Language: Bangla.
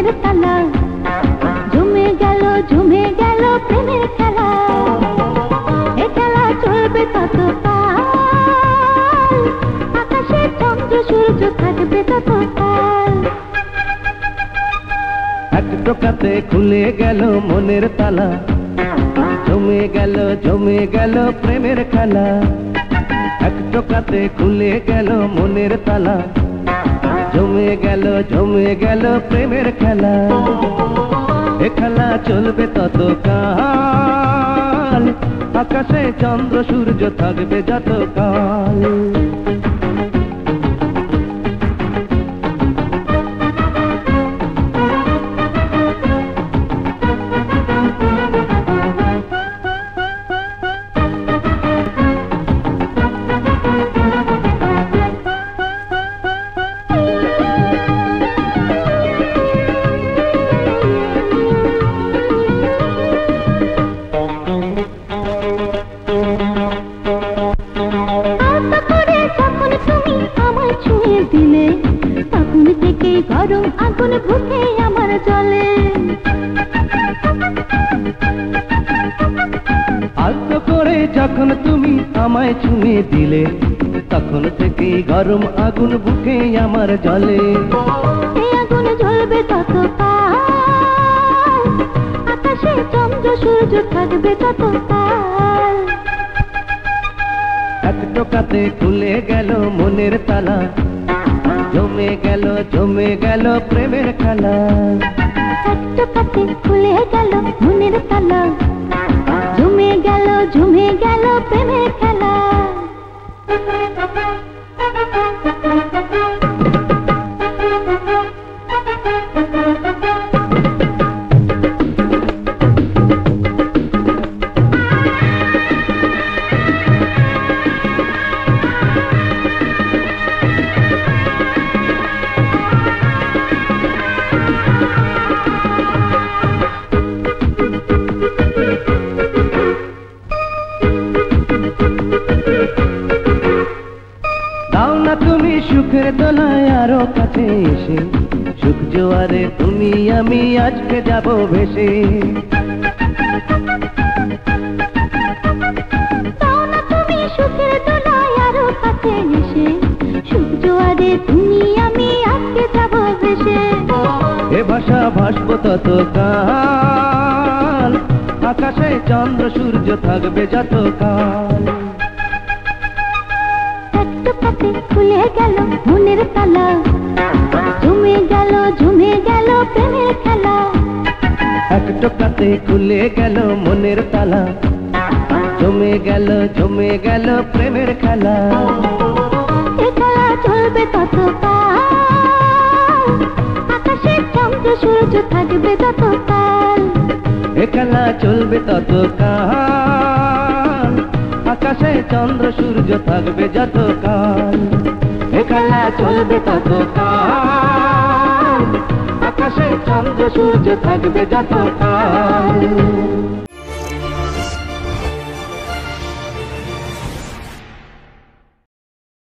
মনের তালা, জমে গেল প্রেমের খেলা। এ খেলা চলবে ততকাল, আকাশে চন্দ্র সূর্য থাকবে ততকাল। এক টোকাতে খুলে গেল মনের তালা, জমে গেল প্রেমের খেলা। এক টোকাতে খুলে গেল মনের তালা, জমে গেল প্রেমের খেলা। এ খেলা চলবে ততকাল, আকাশে চন্দ্র সূর্য থাকবে যতকাল। তখন থেকে গরম আগুন বুকে আমার জ্বলে। আলতো করে যখন তুমি আমায় ছুঁয়ে দিলে, তখন থেকে গরম আগুন বুকে আমার জ্বলে। এই আগুন জ্বলবে ততকাল, আকাশে চন্দ্র সূর্য থাকবে ততকাল। এক টোকাতে খুলে গেল মনের তালা, জমে গেল প্রেমের খেলা। এক টোকাতে খুলে গেল মনের তালা, জমে গেল প্রেমের খেলা। দাও না তুমি সুখের দোলায় আরো কাছে এসে, সুখ জোয়ারে তুমি আমি আজকে যাব ভেসে। দাও না তুমি সুখের দোলায় আরো কাছে এসে, সুখ জোয়ারে তুমি আমি আজকে যাব ভেসে। এ ভাষা ভাসবো ততকাল, আকাশে চন্দ্র সূর্য থাকবে যতকাল। এক টোকাতে খুলে গেল মনের তালা, জমে গেল প্রেমের খেলা। এক টোকাতে খুলে গেল মনের তালা, জমে গেল প্রেমের খেলা। এ খেলা চলবে ততকাল, আকাশে চন্দ্র সূর্য থাকবে ততকাল। এ খেলা চলবে ততকাল, আকাশে চন্দ্র সূর্য থাকবে যতকাল। এ খেলা চলবে ততকাল, আকাশে চন্দ্র সূর্য থাকবে যতকাল।